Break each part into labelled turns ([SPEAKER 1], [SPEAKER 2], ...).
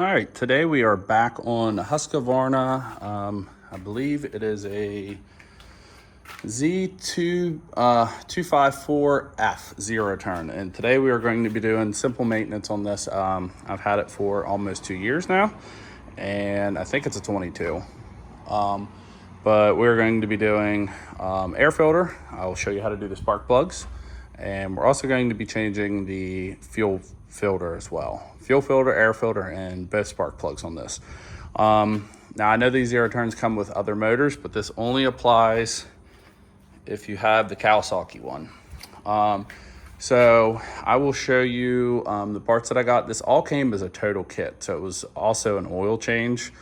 [SPEAKER 1] All right, today we are back on Husqvarna. I believe it is a z254f zero turn, and today we are going to be doing simple maintenance on this. I've had it for almost 2 years now, and I think it's a 22. But we're going to be doing air filter. I will show you how to do the spark plugs, and we're also going to be changing the fuel filter as well. Fuel filter, air filter, and both spark plugs on this. Now I know these zero turns come with other motors, but this only applies if you have the Kawasaki one. So I will show you the parts that I got. This all came as a total kit, so it was also an oil change.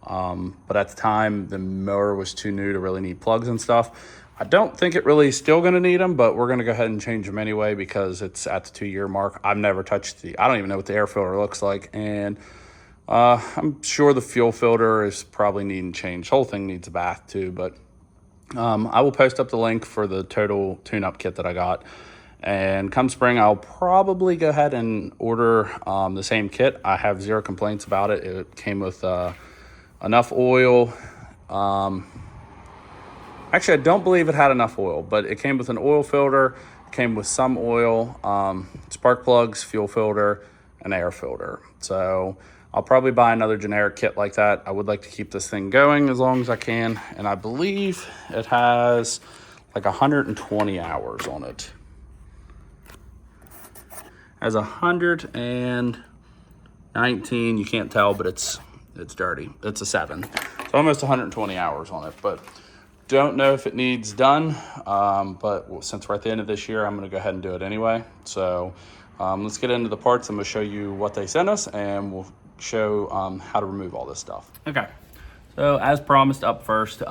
[SPEAKER 1] But at the time, the mower was too new to really need plugs and stuff. I don't think it really is still going to need them, but we're going to go ahead and change them anyway because it's at the 2-year mark. I've never touched I don't even know what the air filter looks like. And I'm sure the fuel filter is probably needing change. The whole thing needs a bath too, but I will post up the link for the total tune-up kit that I got. And come spring, I'll probably go ahead and order the same kit. I have zero complaints about it. It came with enough oil. Actually, I don't believe it had enough oil, but it came with an oil filter, it came with some oil, spark plugs, fuel filter, and air filter. So I'll probably buy another generic kit like that. I would like to keep this thing going as long as I can, and I believe it has like 120 hours on it. It has 119, you can't tell, but it's dirty. It's a 7. So almost 120 hours on it, but don't know if it needs done, but since we're at the end of this year, I'm going to go ahead and do it anyway. So let's get into the parts. I'm going to show you what they sent us, and we'll show how to remove all this stuff. Okay, so as promised, up first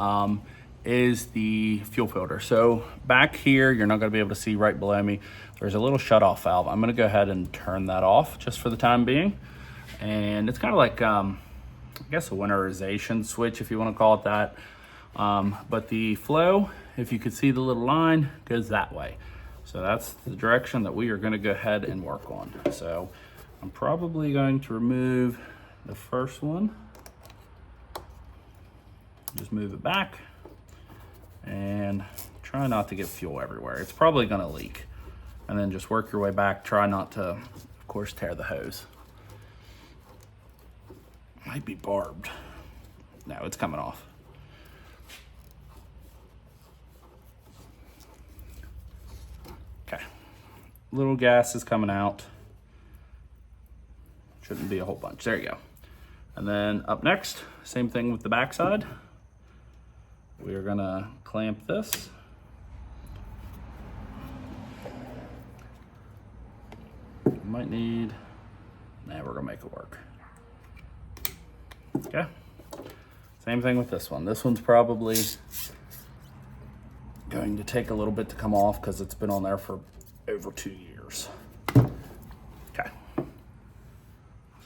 [SPEAKER 1] is the fuel filter. So back here, you're not going to be able to see right below me. There's a little shut-off valve. I'm going to go ahead and turn that off just for the time being. And it's kind of like, I guess, a winterization switch, if you want to call it that. But the flow, if you could see the little line, goes that way. So that's the direction that we are going to go ahead and work on. So I'm probably going to remove the first one. Just move it back and try not to get fuel everywhere. It's probably going to leak. And then just work your way back. Try not to, of course, tear the hose. Might be barbed. No, it's coming off. Okay, little gas is coming out. Shouldn't be a whole bunch. There you go. And then up next, same thing with the backside. We are gonna clamp this. Might need, nah, we're gonna make it work. Okay, same thing with this one. This one's probably going to take a little bit to come off because it's been on there for over 2 years. Okay,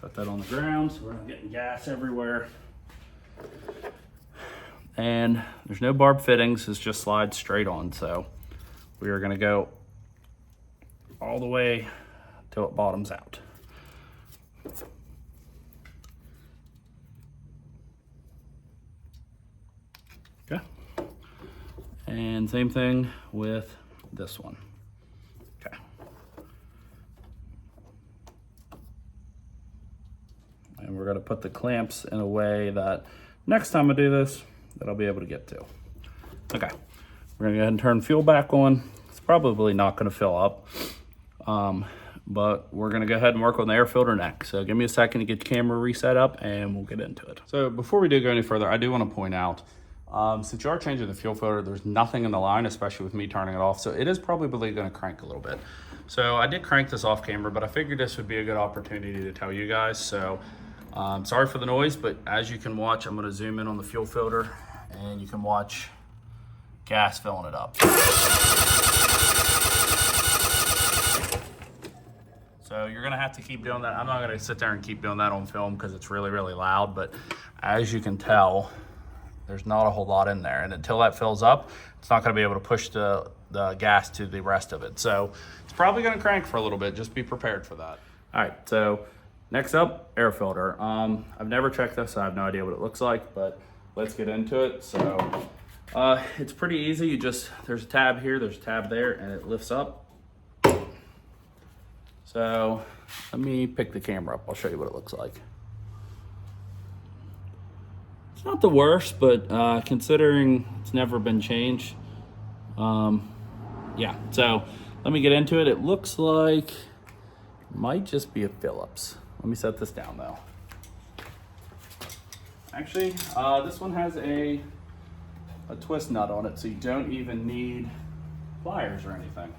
[SPEAKER 1] set that on the ground so we're not getting gas everywhere. And there's no barb fittings, this just slides straight on. So we are gonna go all the way till it bottoms out. Okay. And same thing with this one. Okay. And we're gonna put the clamps in a way that next time I do this, that I'll be able to get to. Okay, we're gonna go ahead and turn fuel back on. It's probably not gonna fill up, but we're gonna go ahead and work on the air filter next. So give me a second to get the camera reset up and we'll get into it. So before we do go any further, I do wanna point out, since you are changing the fuel filter, there's nothing in the line, especially with me turning it off. So it is probably gonna crank a little bit. So I did crank this off camera, but I figured this would be a good opportunity to tell you guys. So sorry for the noise, but as you can watch, I'm gonna zoom in on the fuel filter and you can watch gas filling it up. So you're gonna have to keep doing that. I'm not gonna sit there and keep doing that on film because it's really, really loud, but as you can tell, there's not a whole lot in there. And until that fills up, it's not gonna be able to push the gas to the rest of it. So it's probably gonna crank for a little bit, just be prepared for that. All right, so Next up, air filter. I've never checked this, so I have no idea what it looks like, but let's get into it. So it's pretty easy. There's a tab here, there's a tab there, and it lifts up. So let me pick the camera up. I'll show you what it looks like. It's not the worst, but considering it's never been changed, yeah. So let me get into it. It looks like it might just be a Phillips. Let me set this down though. Actually, this one has a twist nut on it, so you don't even need pliers or anything.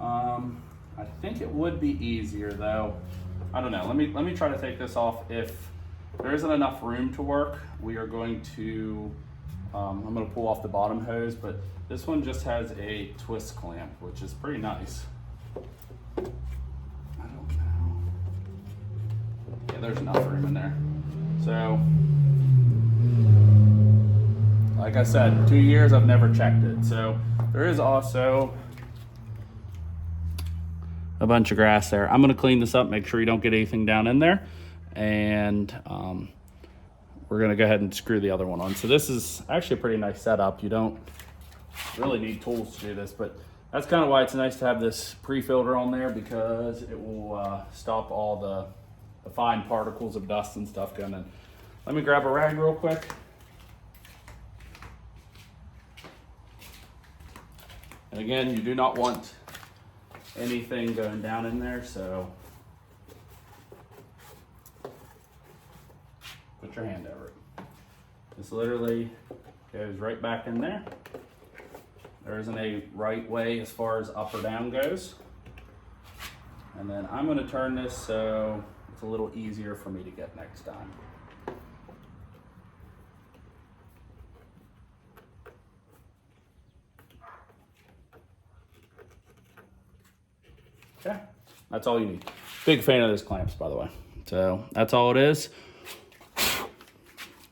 [SPEAKER 1] I think it would be easier though. I don't know. Let me try to take this off. If there isn't enough room to work, we are going to. I'm going to pull off the bottom hose, but this one just has a twist clamp, which is pretty nice. I don't know. Yeah, there's enough room in there. So, like I said, 2 years I've never checked it. So there is also a bunch of grass there. I'm going to clean this up, make sure you don't get anything down in there, and we're going to go ahead and screw the other one on. So this is actually a pretty nice setup. You don't really need tools to do this, but that's kind of why it's nice to have this pre-filter on there, because it will stop all the fine particles of dust and stuff going in. Let me grab a rag real quick. And again, you do not want anything going down in there, so put your hand over it. This literally goes right back in there. There isn't a right way as far as up or down goes. And then I'm going to turn this so it's a little easier for me to get next time. Okay, that's all you need. Big fan of those clamps, by the way. So that's all it is.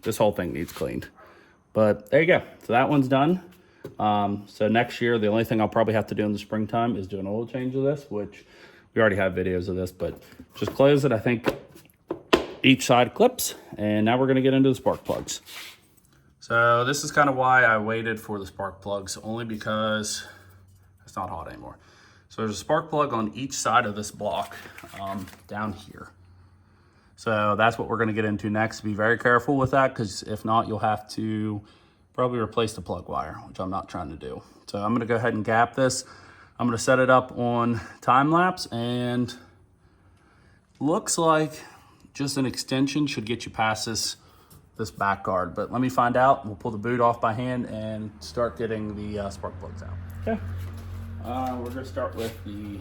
[SPEAKER 1] This whole thing needs cleaned. But there you go. So that one's done. So next year, the only thing I'll probably have to do in the springtime is do an oil change of this, which we already have videos of this, but just close it. I think each side clips, and now we're gonna get into the spark plugs. So this is kind of why I waited for the spark plugs, only because it's not hot anymore. So there's a spark plug on each side of this block down here. So that's what we're gonna get into next. Be very careful with that, because if not, you'll have to probably replace the plug wire, which I'm not trying to do. So I'm gonna go ahead and gap this. I'm gonna set it up on time lapse, and looks like just an extension should get you past this back guard. But let me find out. We'll pull the boot off by hand and start getting the spark plugs out. Okay. We're gonna start with I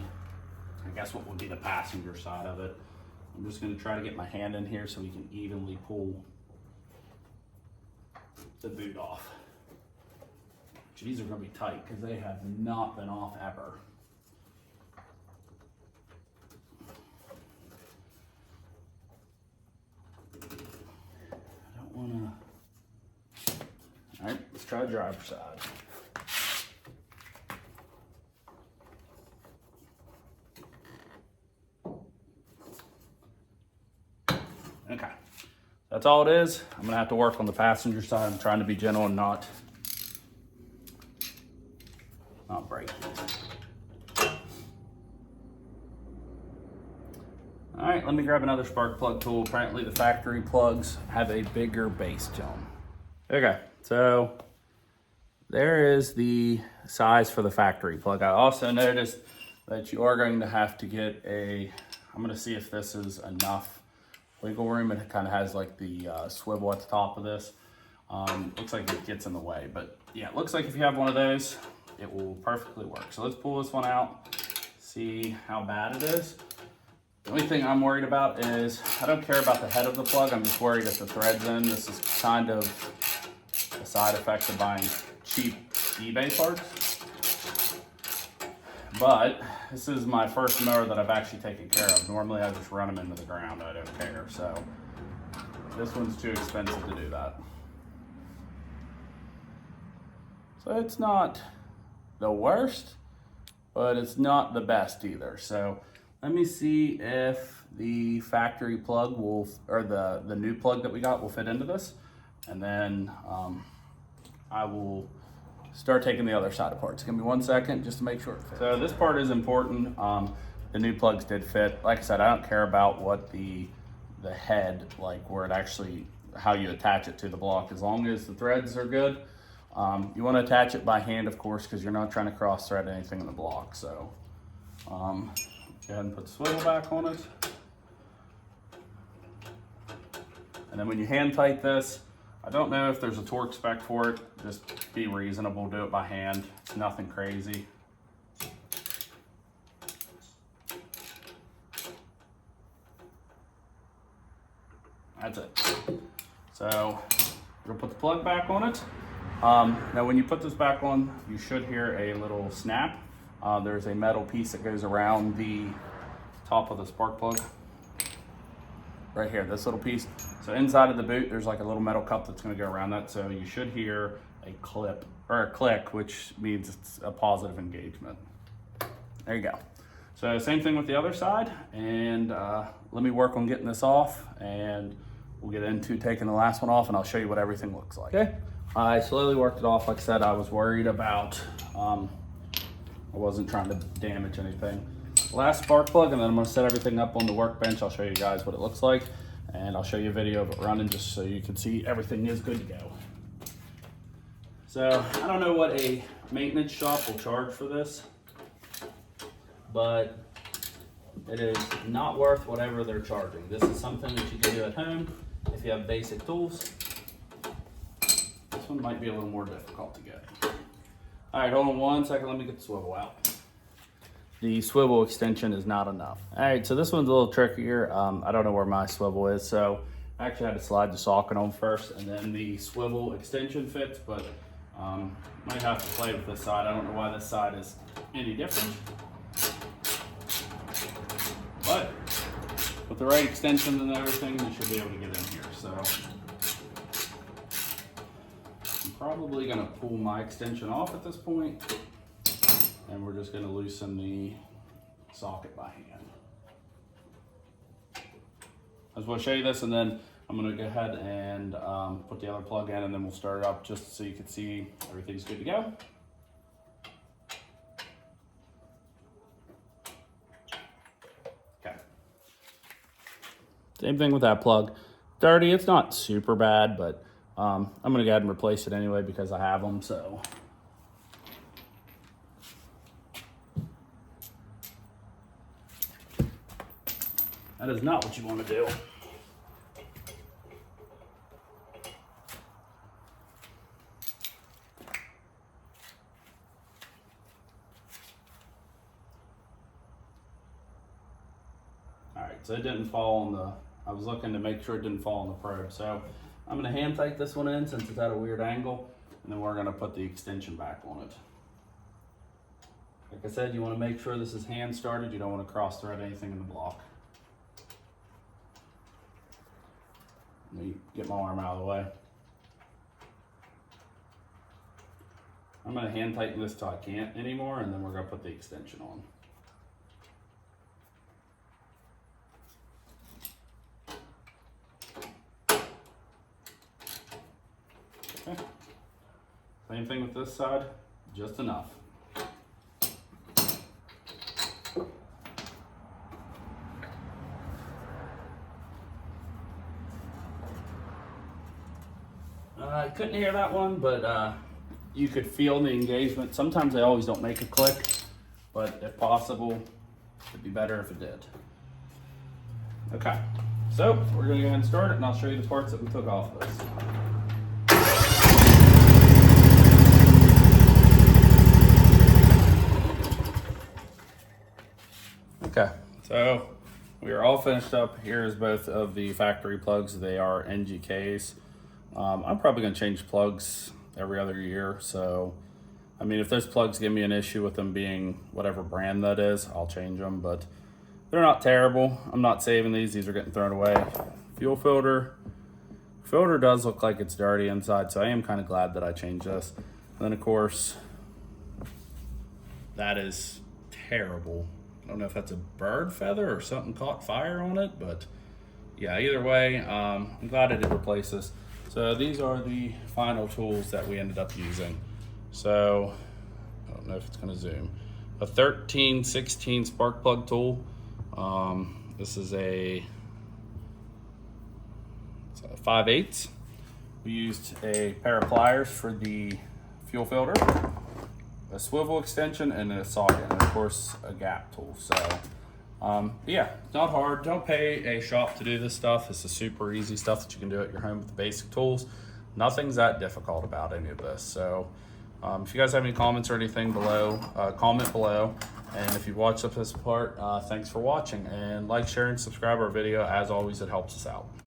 [SPEAKER 1] guess what would be the passenger side of it. I'm just gonna try to get my hand in here so we can evenly pull the boot off. These are gonna be tight because they have not been off ever. I don't wanna. All right, let's try the driver's side. Okay, that's all it is. I'm gonna have to work on the passenger side. I'm trying to be gentle and not break. All right, let me grab another spark plug tool. Apparently the factory plugs have a bigger base to them. Okay, so there is the size for the factory plug. I also noticed that you are going to have to get I'm gonna see if this is enough wiggle room. It kind of has like the swivel at the top of this. Looks like it gets in the way, but yeah, it looks like if you have one of those, it will perfectly work. So let's pull this one out, see how bad it is. The only thing I'm worried about is, I don't care about the head of the plug, I'm just worried if the thread's in. This is kind of a side effect of buying cheap eBay parts. But this is my first mower that I've actually taken care of. Normally I just run them into the ground, I don't care. So this one's too expensive to do that. So it's not the worst, but it's not the best either. So let me see if the factory plug will, or the new plug that we got will fit into this. And then I will start taking the other side apart. So give me 1 second just to make sure it fits. So this part is important. The new plugs did fit. Like I said, I don't care about what the head, like where it actually, how you attach it to the block, as long as the threads are good. You want to attach it by hand, of course, because you're not trying to cross thread anything in the block. So go ahead and put the swivel back on it. And then when you hand tight this, I don't know if there's a torque spec for it. Just be reasonable, do it by hand. It's nothing crazy. That's it. So we'll put the plug back on it. Now when you put this back on, you should hear a little snap. There's a metal piece that goes around the top of the spark plug. Right here, this little piece. So inside of the boot, there's like a little metal cup that's gonna go around that. So you should hear a clip or a click, which means it's a positive engagement. There you go. So same thing with the other side. And let me work on getting this off, and we'll get into taking the last one off, and I'll show you what everything looks like. Okay, I slowly worked it off. Like I said, I was worried about, I wasn't trying to damage anything. Last spark plug, and then I'm gonna set everything up on the workbench. I'll show you guys what it looks like, and I'll show you a video of it running just so you can see everything is good to go. So I don't know what a maintenance shop will charge for this, but it is not worth whatever they're charging. This is something that you can do at home if you have basic tools. This one might be a little more difficult to get. All right, hold on 1 second. Let me get the swivel out. The swivel extension is not enough. All right, so this one's a little trickier. I don't know where my swivel is, so I actually had to slide the socket on first, and then the swivel extension fits, but might have to play with this side. I don't know why this side is any different. But with the right extension and everything, you should be able to get in here. So I'm probably gonna pull my extension off at this point, and we're just gonna loosen the socket by hand. I just wanna show you this, and then I'm gonna go ahead and put the other plug in, and then we'll start it up just so you can see everything's good to go. Same thing with that plug. Dirty, it's not super bad, but I'm gonna go ahead and replace it anyway because I have them, so. That is not what you wanna do. All right, so it didn't fall on the, I was looking to make sure it didn't fall on the probe. So I'm gonna hand tight this one in since it's at a weird angle, and then we're gonna put the extension back on it. Like I said, you wanna make sure this is hand started. You don't wanna cross thread anything in the block. Let me get my arm out of the way. I'm gonna hand tighten this till I can't anymore, and then we're gonna put the extension on. Okay. Same thing with this side, just enough. I couldn't hear that one, but you could feel the engagement. Sometimes they always don't make a click, but if possible, it'd be better if it did. Okay, so we're gonna go ahead and start it, and I'll show you the parts that we took off of this. Okay, so we are all finished up. Here's both of the factory plugs. They are NGKs. I'm probably gonna change plugs every other year. So, I mean, if those plugs give me an issue with them being whatever brand that is, I'll change them, but they're not terrible. I'm not saving these. These are getting thrown away. Fuel filter. Filter does look like it's dirty inside, so I am kind of glad that I changed this. And then, of course, that is terrible. I don't know if that's a bird feather or something caught fire on it, but yeah, either way, I'm glad I did replace this. So these are the final tools that we ended up using. So I don't know if it's going to zoom. A 1316 spark plug tool. This is a 5/8. We used a pair of pliers for the fuel filter, a swivel extension, and a socket, and of course a gap tool. So yeah, not hard. Don't pay a shop to do this stuff. This is super easy stuff that you can do at your home with the basic tools. Nothing's that difficult about any of this. So if you guys have any comments or anything below, comment below. And if you've watched up this part, thanks for watching, and like, share, and subscribe our video. As always, it helps us out.